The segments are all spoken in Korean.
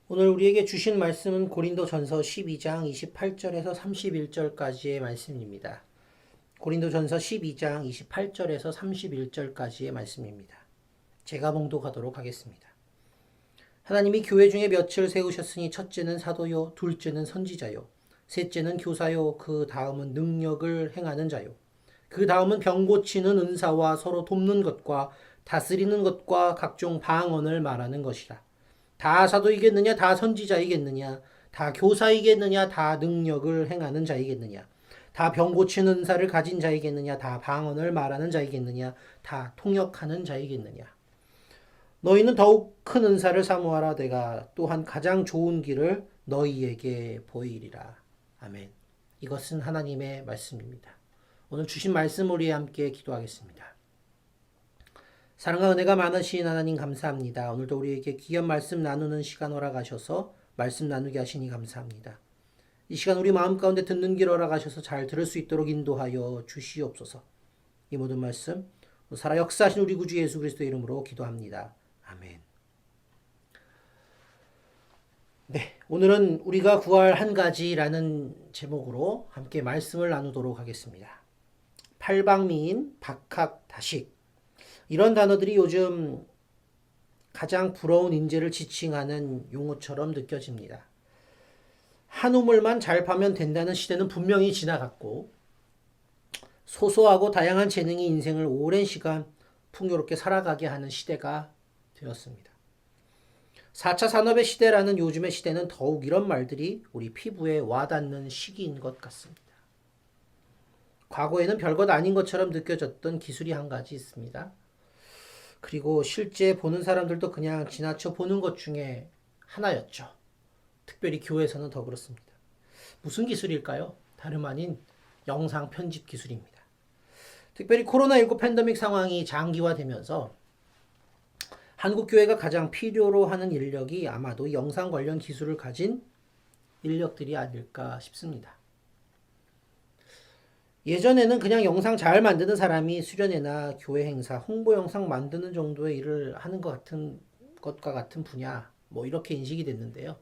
오늘 우리에게 주신 말씀은 고린도전서 12장 28절에서 31절까지의 말씀입니다. 고린도전서 12장 28절에서 31절까지의 말씀입니다. 제가 봉독하도록 하겠습니다. 하나님이 교회 중에 몇을 세우셨으니 첫째는 사도요, 둘째는 선지자요, 셋째는 교사요, 그 다음은 능력을 행하는 자요, 그 다음은 병 고치는 은사와 서로 돕는 것과 다스리는 것과 각종 방언을 말하는 것이라. 다 사도이겠느냐? 다 선지자이겠느냐? 다 교사이겠느냐? 다 능력을 행하는 자이겠느냐? 다 병 고치는 은사를 가진 자이겠느냐? 다 방언을 말하는 자이겠느냐? 다 통역하는 자이겠느냐? 너희는 더욱 큰 은사를 사모하라. 내가 또한 가장 좋은 길을 너희에게 보이리라. 아멘. 이것은 하나님의 말씀입니다. 오늘 주신 말씀 우리 함께 기도하겠습니다. 사랑과 은혜가 많으신 하나님 감사합니다. 오늘도 우리에게 귀한 말씀 나누는 시간 허락하셔서 말씀 나누게 하시니 감사합니다. 이 시간 우리 마음 가운데 듣는 길 허락하셔서 잘 들을 수 있도록 인도하여 주시옵소서. 이 모든 말씀 살아 역사하신 우리 구주 예수 그리스도의 이름으로 기도합니다. 아멘. 네, 오늘은 우리가 구할 한 가지라는 제목으로 함께 말씀을 나누도록 하겠습니다. 팔방미인, 박학, 다식 이런 단어들이 요즘 가장 부러운 인재를 지칭하는 용어처럼 느껴집니다. 한 우물만 잘 파면 된다는 시대는 분명히 지나갔고 소소하고 다양한 재능이 인생을 오랜 시간 풍요롭게 살아가게 하는 시대가 되었습니다. 4차 산업의 시대라는 요즘의 시대는 더욱 이런 말들이 우리 피부에 와닿는 시기인 것 같습니다. 과거에는 별것 아닌 것처럼 느껴졌던 기술이 한 가지 있습니다. 그리고 실제 보는 사람들도 그냥 지나쳐 보는 것 중에 하나였죠. 특별히 교회에서는 더 그렇습니다. 무슨 기술일까요? 다름 아닌 영상 편집 기술입니다. 특별히 코로나19 팬데믹 상황이 장기화되면서 한국 교회가 가장 필요로 하는 인력이 아마도 영상 관련 기술을 가진 인력들이 아닐까 싶습니다. 예전에는 그냥 영상 잘 만드는 사람이 수련회나 교회 행사, 홍보 영상 만드는 정도의 일을 하는 것과 같은 분야, 이렇게 인식이 됐는데요.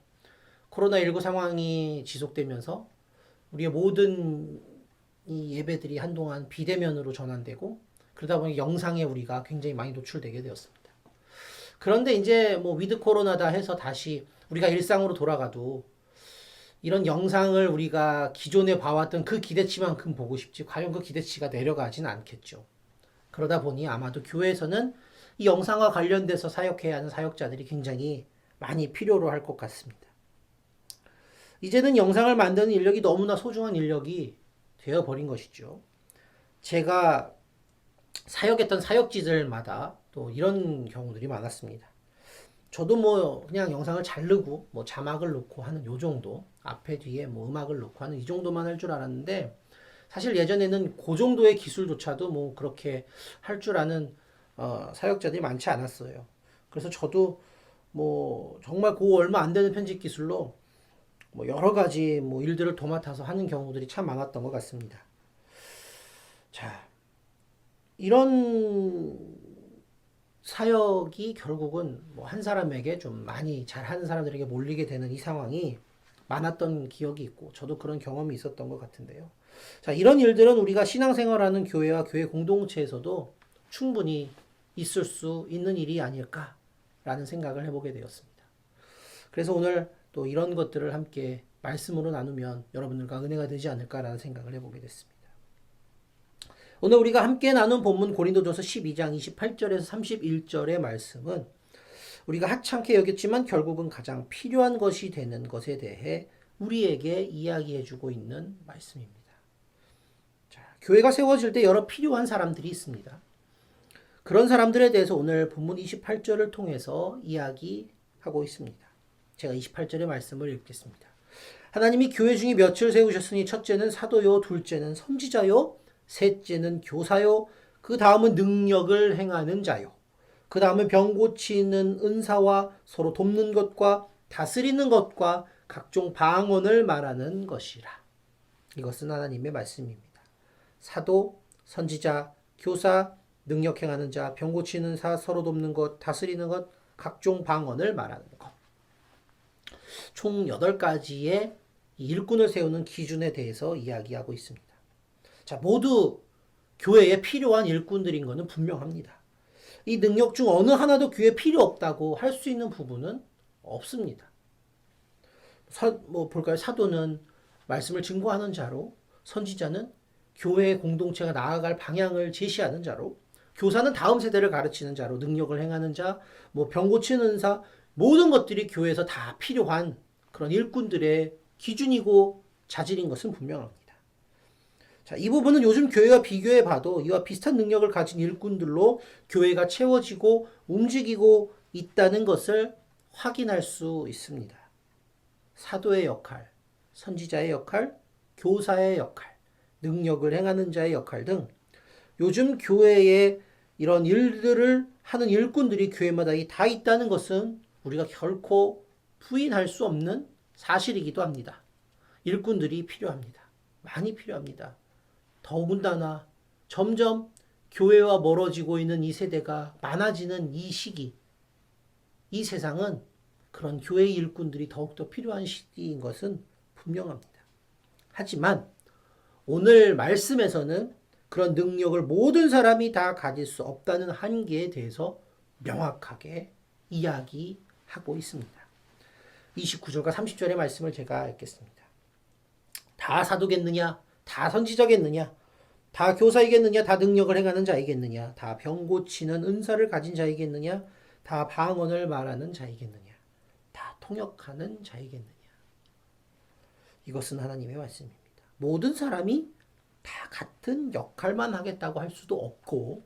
코로나19 상황이 지속되면서 우리의 모든 이 예배들이 한동안 비대면으로 전환되고 그러다 보니 영상에 우리가 굉장히 많이 노출되게 되었습니다. 그런데 이제 위드 코로나다 해서 다시 우리가 일상으로 돌아가도 이런 영상을 우리가 기존에 봐왔던 그 기대치만큼 보고 싶지 과연 그 기대치가 내려가진 않겠죠. 그러다 보니 아마도 교회에서는 이 영상과 관련돼서 사역해야 하는 사역자들이 굉장히 많이 필요로 할 것 같습니다. 이제는 영상을 만드는 인력이 너무나 소중한 인력이 되어버린 것이죠. 제가 사역했던 사역지들마다 또 이런 경우들이 많았습니다. 저도 그냥 영상을 자르고 자막을 넣고 하는 요 정도, 앞에 뒤에 음악을 넣고 하는 이 정도만 할 줄 알았는데 사실 예전에는 그 정도의 기술조차도 그렇게 할 줄 아는 사역자들이 많지 않았어요. 그래서 저도 정말 그 얼마 안 되는 편집 기술로 여러 가지 일들을 도맡아서 하는 경우들이 참 많았던 것 같습니다. 자, 이런 사역이 결국은 한 사람에게 좀 많이 잘하는 사람들에게 몰리게 되는 이 상황이 많았던 기억이 있고 저도 그런 경험이 있었던 것 같은데요. 자, 이런 일들은 우리가 신앙생활하는 교회와 교회 공동체에서도 충분히 있을 수 있는 일이 아닐까라는 생각을 해보게 되었습니다. 그래서 오늘 또 이런 것들을 함께 말씀으로 나누면 여러분들과 은혜가 되지 않을까라는 생각을 해보게 됐습니다. 오늘 우리가 함께 나눈 본문 고린도전서 12장 28절에서 31절의 말씀은 우리가 하찮게 여겼지만 결국은 가장 필요한 것이 되는 것에 대해 우리에게 이야기해주고 있는 말씀입니다. 자, 교회가 세워질 때 여러 필요한 사람들이 있습니다. 그런 사람들에 대해서 오늘 본문 28절을 통해서 이야기하고 있습니다. 제가 28절의 말씀을 읽겠습니다. 하나님이 교회 중에 몇을 세우셨으니 첫째는 사도요, 둘째는 선지자요, 셋째는 교사요, 그 다음은 능력을 행하는 자요, 그 다음은 병 고치는 은사와 서로 돕는 것과 다스리는 것과 각종 방언을 말하는 것이라. 이것은 하나님의 말씀입니다. 사도, 선지자, 교사, 능력 행하는 자, 병 고치는 사, 서로 돕는 것, 다스리는 것, 각종 방언을 말하는 것. 총 8가지의 일꾼을 세우는 기준에 대해서 이야기하고 있습니다. 자, 모두 교회에 필요한 일꾼들인 것은 분명합니다. 이 능력 중 어느 하나도 교회에 필요 없다고 할 수 있는 부분은 없습니다. 볼까요? 사도는 말씀을 증거하는 자로, 선지자는 교회의 공동체가 나아갈 방향을 제시하는 자로, 교사는 다음 세대를 가르치는 자로, 능력을 행하는 자, 병 고치는 은사, 모든 것들이 교회에서 다 필요한 그런 일꾼들의 기준이고 자질인 것은 분명합니다. 자, 이 부분은 요즘 교회와 비교해 봐도 이와 비슷한 능력을 가진 일꾼들로 교회가 채워지고 움직이고 있다는 것을 확인할 수 있습니다. 사도의 역할, 선지자의 역할, 교사의 역할, 능력을 행하는 자의 역할 등 요즘 교회에 이런 일들을 하는 일꾼들이 교회마다 다 있다는 것은 우리가 결코 부인할 수 없는 사실이기도 합니다. 일꾼들이 필요합니다. 많이 필요합니다. 더군다나 점점 교회와 멀어지고 있는 이 세대가 많아지는 이 시기, 이 세상은 그런 교회의 일꾼들이 더욱더 필요한 시기인 것은 분명합니다. 하지만 오늘 말씀에서는 그런 능력을 모든 사람이 다 가질 수 없다는 한계에 대해서 명확하게 이야기하고 있습니다. 29절과 30절의 말씀을 제가 읽겠습니다. 다 사도겠느냐? 다 선지자겠느냐? 다 교사이겠느냐? 다 능력을 행하는 자이겠느냐? 다 병 고치는 은사를 가진 자이겠느냐? 다 방언을 말하는 자이겠느냐? 다 통역하는 자이겠느냐? 이것은 하나님의 말씀입니다. 모든 사람이 다 같은 역할만 하겠다고 할 수도 없고,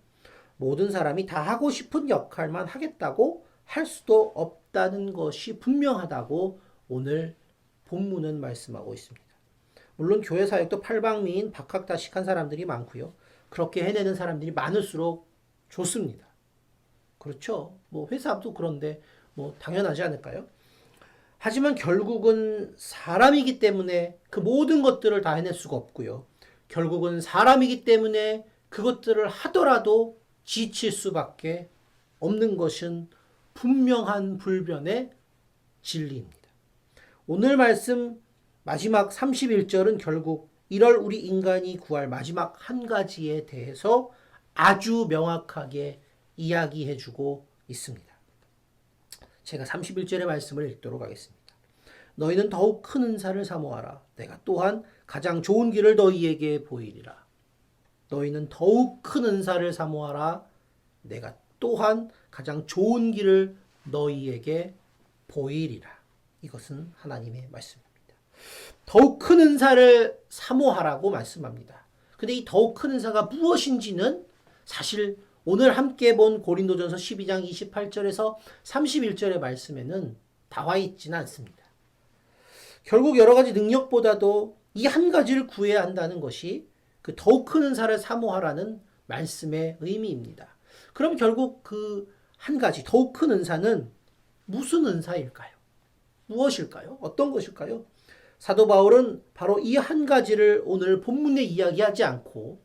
모든 사람이 다 하고 싶은 역할만 하겠다고 할 수도 없다는 것이 분명하다고 오늘 본문은 말씀하고 있습니다. 물론 교회 사역도 팔방미인 박학다식한 사람들이 많고요. 그렇게 해내는 사람들이 많을수록 좋습니다. 그렇죠? 회사도 그런데 당연하지 않을까요? 하지만 결국은 사람이기 때문에 그 모든 것들을 다 해낼 수가 없고요. 결국은 사람이기 때문에 그것들을 하더라도 지칠 수밖에 없는 것은 분명한 불변의 진리입니다. 오늘 말씀 마지막 31절은 결국 이럴 우리 인간이 구할 마지막 한 가지에 대해서 아주 명확하게 이야기해주고 있습니다. 제가 31절의 말씀을 읽도록 하겠습니다. 너희는 더욱 큰 은사를 사모하라. 내가 또한 가장 좋은 길을 너희에게 보이리라. 너희는 더욱 큰 은사를 사모하라. 내가 또한 가장 좋은 길을 너희에게 보이리라. 이것은 하나님의 말씀입니다. 더욱 큰 은사를 사모하라고 말씀합니다. 근데 이 더욱 큰 은사가 무엇인지는 사실 오늘 함께 본 고린도전서 12장 28절에서 31절의 말씀에는 나와 있지는 않습니다. 결국 여러 가지 능력보다도 이 한 가지를 구해야 한다는 것이 그 더욱 큰 은사를 사모하라는 말씀의 의미입니다. 그럼 결국 그 한 가지 더욱 큰 은사는 무슨 은사일까요? 무엇일까요? 어떤 것일까요? 사도 바울은 바로 이 한 가지를 오늘 본문에 이야기하지 않고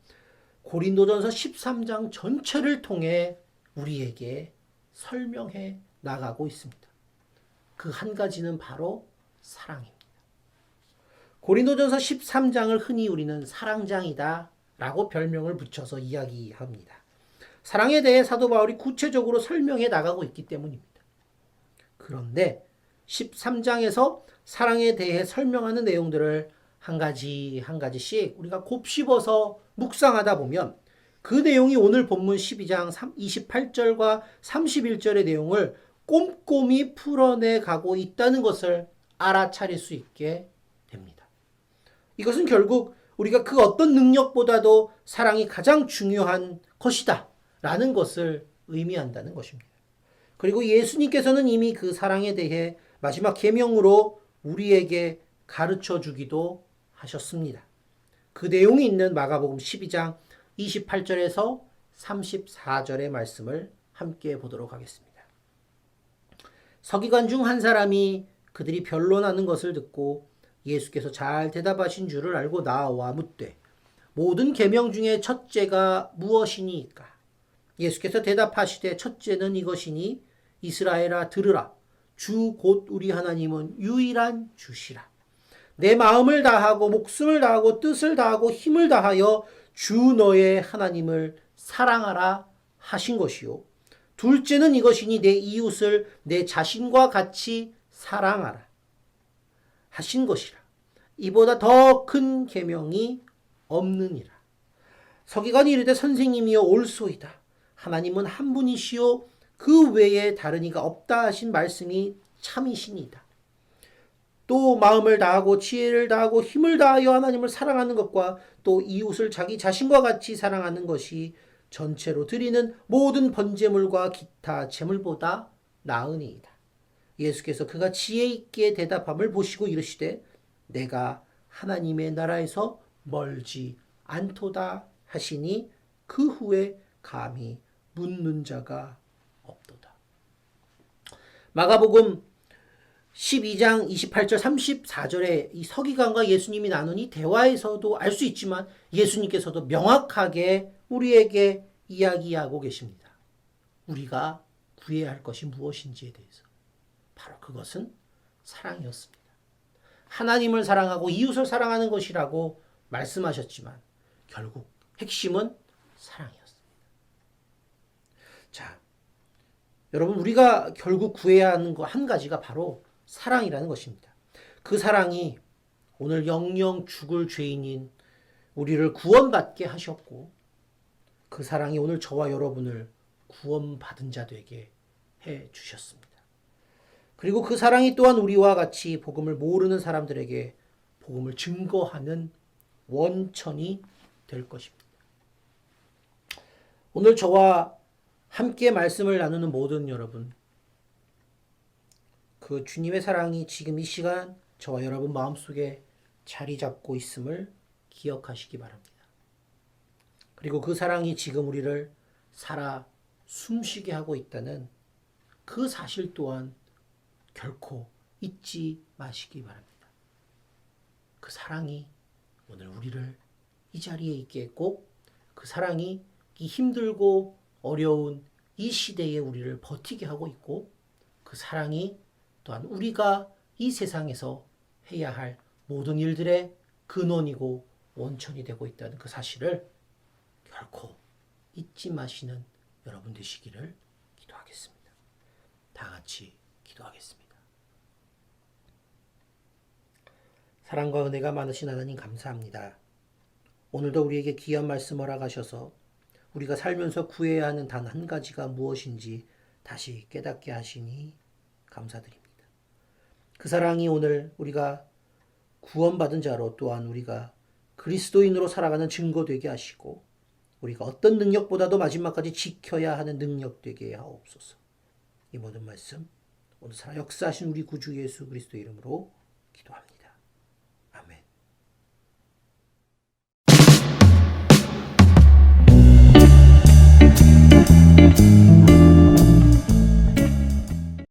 고린도전서 13장 전체를 통해 우리에게 설명해 나가고 있습니다. 그 한 가지는 바로 사랑입니다. 고린도전서 13장을 흔히 우리는 사랑장이다 라고 별명을 붙여서 이야기합니다. 사랑에 대해 사도 바울이 구체적으로 설명해 나가고 있기 때문입니다. 그런데 13장에서 사랑에 대해 설명하는 내용들을 한 가지 한 가지씩 우리가 곱씹어서 묵상하다 보면 그 내용이 오늘 본문 12장 28절과 31절의 내용을 꼼꼼히 풀어내 가고 있다는 것을 알아차릴 수 있게 됩니다. 이것은 결국 우리가 그 어떤 능력보다도 사랑이 가장 중요한 것이다 라는 것을 의미한다는 것입니다. 그리고 예수님께서는 이미 그 사랑에 대해 마지막 계명으로 우리에게 가르쳐 주기도 하셨습니다. 그 내용이 있는 마가복음 12장 28절에서 34절의 말씀을 함께 보도록 하겠습니다. 서기관 중 한 사람이 그들이 변론하는 것을 듣고 예수께서 잘 대답하신 줄을 알고 나와 묻되 모든 계명 중에 첫째가 무엇이니까? 예수께서 대답하시되 첫째는 이것이니 이스라엘아 들으라. 주 곧 우리 하나님은 유일한 주시라. 내 마음을 다하고 목숨을 다하고 뜻을 다하고 힘을 다하여 주 너의 하나님을 사랑하라 하신 것이요. 둘째는 이것이니 내 이웃을 내 자신과 같이 사랑하라 하신 것이라. 이보다 더 큰 계명이 없느니라. 서기관이 이르되 선생님이여 옳소이다. 하나님은 한 분이시요 그 외에 다른 이가 없다 하신 말씀이 참이시니이다. 또 마음을 다하고 지혜를 다하고 힘을 다하여 하나님을 사랑하는 것과 또 이웃을 자기 자신과 같이 사랑하는 것이 전체로 드리는 모든 번제물과 기타 제물보다 나으니이다. 예수께서 그가 지혜 있게 대답함을 보시고 이르시되 내가 하나님의 나라에서 멀지 않도다 하시니 그 후에 감히 묻는 자가 없도다. 마가복음 12장 28절 34절에 이 서기관과 예수님이 나눈 이 대화에서도 알 수 있지만 예수님께서도 명확하게 우리에게 이야기하고 계십니다. 우리가 구해야 할 것이 무엇인지에 대해서. 바로 그것은 사랑이었습니다. 하나님을 사랑하고 이웃을 사랑하는 것이라고 말씀하셨지만 결국 핵심은 사랑이었습니다. 자, 여러분 우리가 결국 구해야 하는 거 한 가지가 바로 사랑이라는 것입니다. 그 사랑이 오늘 영영 죽을 죄인인 우리를 구원받게 하셨고 그 사랑이 오늘 저와 여러분을 구원받은 자 되게 해 주셨습니다. 그리고 그 사랑이 또한 우리와 같이 복음을 모르는 사람들에게 복음을 증거하는 원천이 될 것입니다. 오늘 저와 함께 말씀을 나누는 모든 여러분, 그 주님의 사랑이 지금 이 시간 저와 여러분 마음속에 자리 잡고 있음을 기억하시기 바랍니다. 그리고 그 사랑이 지금 우리를 살아 숨쉬게 하고 있다는 그 사실 또한 결코 잊지 마시기 바랍니다. 그 사랑이 오늘 우리를 이 자리에 있게 했고 그 사랑이 이 힘들고 어려운 이 시대에 우리를 버티게 하고 있고 그 사랑이 또한 우리가 이 세상에서 해야 할 모든 일들의 근원이고 원천이 되고 있다는 그 사실을 결코 잊지 마시는 여러분 되시기를 기도하겠습니다. 다 같이 기도하겠습니다. 사랑과 은혜가 많으신 하나님 감사합니다. 오늘도 우리에게 귀한 말씀 허락하셔서 우리가 살면서 구해야 하는 단 한 가지가 무엇인지 다시 깨닫게 하시니 감사드립니다. 그 사랑이 오늘 우리가 구원받은 자로 또한 우리가 그리스도인으로 살아가는 증거 되게 하시고 우리가 어떤 능력보다도 마지막까지 지켜야 하는 능력 되게 하옵소서. 이 모든 말씀 오늘 살아 역사하신 우리 구주 예수 그리스도 이름으로 기도합니다.